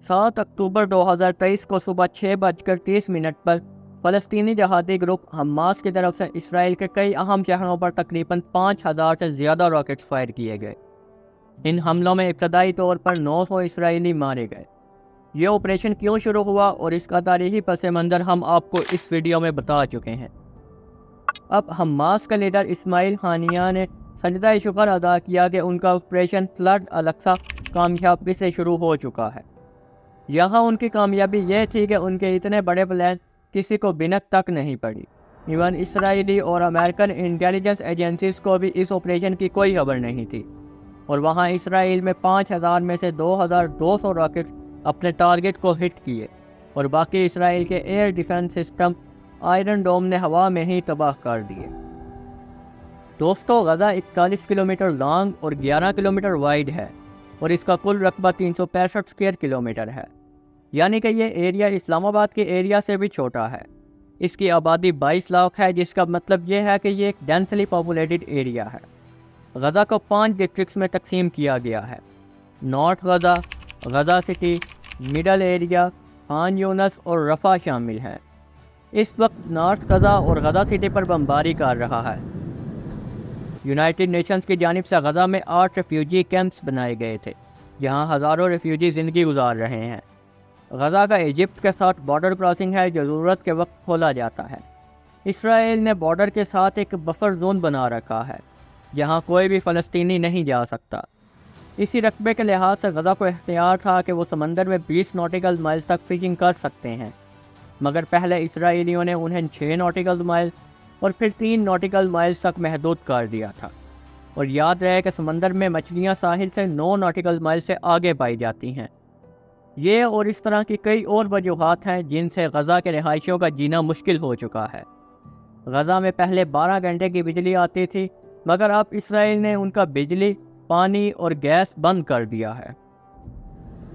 7 अक्टूबर 2023 को सुबह 6:30 पर फ़लस्तीनी जहादी ग्रुप हमास की तरफ से इसराइल के कई अहम शहरों पर तकरीबन 5,000 से ज़्यादा रॉकेट्स फायर किए गए। इन हमलों में इब्तदाई तौर पर 900 इसराइली मारे गए। ये ऑपरेशन क्यों शुरू हुआ और इसका तारीखी पस मंज़र हम आपको इस वीडियो में बता चुके हैं। अब हमास का लीडर इस्माइल हानिया ने सजदा शुक्र अदा किया कि उनका ऑपरेशन फ्लड अल-अक्सा कामयाबी से शुरू हो चुका है। यहाँ उनकी कामयाबी यह थी कि उनके इतने बड़े प्लान किसी को बिनक तक नहीं पड़ी। इवन इसराइली और अमेरिकन इंटेलिजेंस एजेंसीज को भी इस ऑपरेशन की कोई खबर नहीं थी, और वहाँ इसराइल में 5,000 में से 2,200 रॉकेट्स अपने टारगेट को हिट किए, और बाकी इसराइल के एयर डिफेंस सिस्टम आयरन डोम ने हवा में ही तबाह कर दिए। दोस्तों, गज़ा 41 किलोमीटर लॉन्ग और 11 किलोमीटर वाइड है, और इसका कुल रकबा 365 स्क्वायर किलोमीटर है, यानी कि ये एरिया इस्लामाबाद के एरिया से भी छोटा है। इसकी आबादी 22 लाख है, जिसका मतलब ये है कि ये एक डेंसली पॉपुलेटेड एरिया है। गज़ा को 5 डिस्ट्रिक्ट्स में तकसीम किया गया है। North Gaza, Gaza city, middle area, Khan Younis और रफ़ा शामिल हैं। इस वक्त नॉर्थ गज़ा और गज़ा सिटी पर बमबारी कर रहा है। यूनाइटेड नेशंस की जानिब से गज़ा में 8 रेफ्यूजी कैंप्स बनाए गए थे, जहां हज़ारों रेफ्यूजी ज़िंदगी गुजार रहे हैं। गज़ा का इजिप्ट के साथ बॉर्डर क्रॉसिंग है, जो ज़रूरत के वक्त खोला जाता है। इसराइल ने बॉर्डर के साथ एक बफर जोन बना रखा है, जहां कोई भी फ़लस्तीनी नहीं जा सकता। इसी रकबे के लिहाज से गज़ा को इख्तियार था कि वो समंदर में 20 नॉटिकल माइल तक फिशिंग कर सकते हैं, मगर पहले इसराइलियों ने उन्हें 6 नॉटिकल माइल और फिर 3 नॉटिकल माइल्स तक महदूद कर दिया था। और याद रहे कि समंदर में मछलियाँ साहिल से 9 नॉटिकल माइल से आगे पाई जाती हैं। ये और इस तरह की कई और वजूहात हैं जिनसे गज़ा के रिहायशियों का जीना मुश्किल हो चुका है। गज़ा में पहले 12 घंटे की बिजली आती थी, मगर अब इसराइल ने उनका बिजली, पानी और गैस बंद कर दिया है।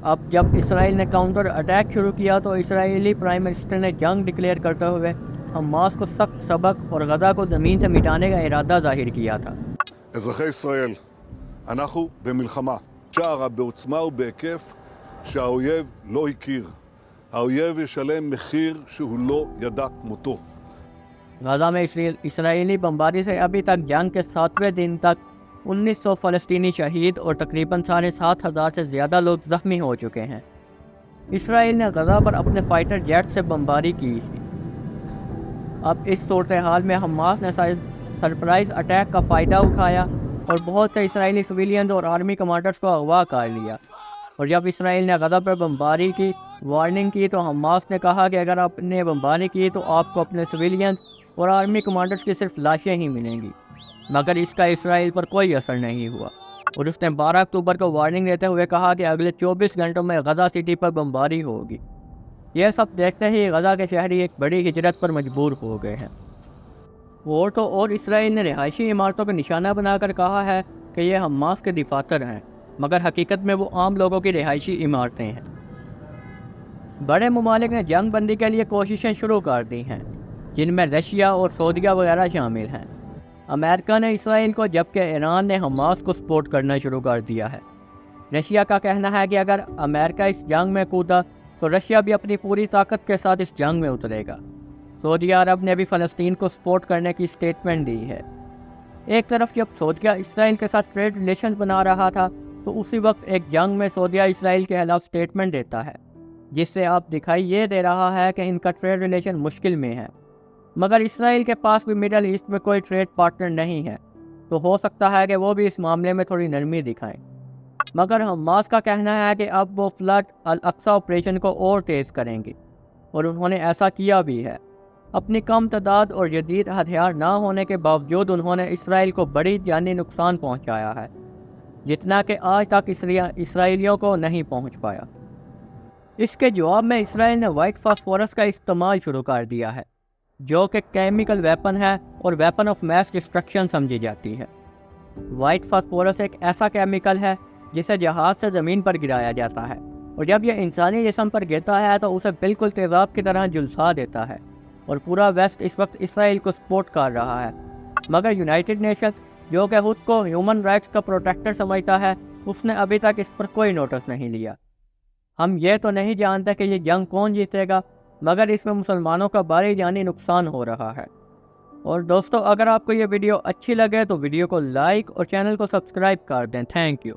अब जब इसराइल ने काउंटर अटैक शुरू किया तो इसराइली प्राइम मिनिस्टर ने जंग डिक्लेयर करते हुए हमास को सख्त सबक और गज़ा को ज़मीन से मिटाने का इरादा जाहिर किया था। אזרחי ישראל, אנחנו במלחמה שערה בעוצמה ובהיקף שהאויב לא הכיר. האויב ישלם מחיר שהוא לא ידע כמותו. गज़ा में इसराइली बमबारी से अभी तक जंग के 7वें दिन तक 1900 फ़लस्तीनी शहीद और तकरीबन 7,500 से ज़्यादा लोग ज़ख्मी हो चुके हैं। इसराइल ने गज़ा पर अपने फाइटर जेट से बमबारी की थी। अब इस सूरत हाल में हमास ने सरप्राइज़ अटैक का फ़ायदा उठाया और बहुत से इसराइली सिविलियंस और आर्मी कमांडर्स को अगवा कर लिया। और जब इसराइल ने गज़ा पर बमबारी की वार्निंग की तो हमास ने कहा कि अगर आपने बमबारी की तो आपको अपने सिविलियंस और आर्मी कमांडर्स की सिर्फ लाशें ही मिलेंगी। मगर इसका इसराइल पर कोई असर नहीं हुआ, और उसने 12 अक्टूबर को वार्निंग देते हुए कहा कि अगले 24 घंटों में गज़ा सिटी पर बमबारी होगी। यह सब देखते ही गज़ा के शहरी एक बड़ी हिजरत पर मजबूर हो गए हैं। और तो और इसराइल ने रिहायशी इमारतों को निशाना बनाकर कहा है कि ये हमास के दिफातर हैं, मगर हकीकत में वो आम लोगों की रिहायशी इमारतें हैं। बड़े ममालिक ने जंग बंदी के लिए कोशिशें शुरू कर दी हैं, जिनमें रशिया और सऊदीया वगैरह शामिल हैं। अमेरिका ने इसराइल को, जबकि ईरान ने हमास को सपोर्ट करना शुरू कर दिया है। रशिया का कहना है कि अगर अमेरिका इस जंग में कूदा तो रशिया भी अपनी पूरी ताकत के साथ इस जंग में उतरेगा। सऊदी अरब ने भी फ़लस्तीन को सपोर्ट करने की स्टेटमेंट दी है। एक तरफ जब सऊदीया इसराइल के साथ ट्रेड रिलेशन बना रहा था, तो उसी वक्त एक जंग में सऊदीया इसराइल के खिलाफ स्टेटमेंट देता है, जिससे आप दिखाई ये दे रहा है कि इनका ट्रेड रिलेशन मुश्किल में है। मगर इसराइल के पास भी मिडल ईस्ट में कोई ट्रेड पार्टनर नहीं है, तो हो सकता है कि वो भी इस मामले में थोड़ी नरमी दिखाएं। मगर हमास का कहना है कि अब वो फ्लड अल-अक्सा ऑपरेशन को और तेज़ करेंगे, और उन्होंने ऐसा किया भी है। अपनी कम तादाद और जदीद हथियार ना होने के बावजूद उन्होंने इसराइल को बड़ी जानी नुकसान पहुँचाया है, जितना कि आज तक इसराइलियों को नहीं पहुँच पाया। इसके जवाब में इसराइल ने वाइट फास्फोरस का इस्तेमाल शुरू कर दिया है, जो कि केमिकल वेपन है और वेपन ऑफ मैस डिस्ट्रक्शन समझी जाती है। वाइट फास्फोरस एक ऐसा केमिकल है जिसे जहाज़ से ज़मीन पर गिराया जाता है, और जब यह इंसानी जिस्म पर गिरता है तो उसे बिल्कुल तेज़ाब की तरह झुलसा देता है। और पूरा वेस्ट इस वक्त इसराइल को सपोर्ट कर रहा है, मगर यूनाइटेड नेशंस, जो कि खुद को ह्यूमन राइट्स का प्रोटेक्टर समझता है, उसने अभी तक इस पर कोई नोटिस नहीं लिया। ہم یہ تو نہیں جانتے کہ یہ جنگ کون جیتے گا، مگر اس میں مسلمانوں کا بھاری جانی نقصان ہو رہا ہے۔ اور دوستو، اگر آپ کو یہ ویڈیو اچھی لگے تو ویڈیو کو لائک اور چینل کو سبسکرائب کر دیں۔ Thank you.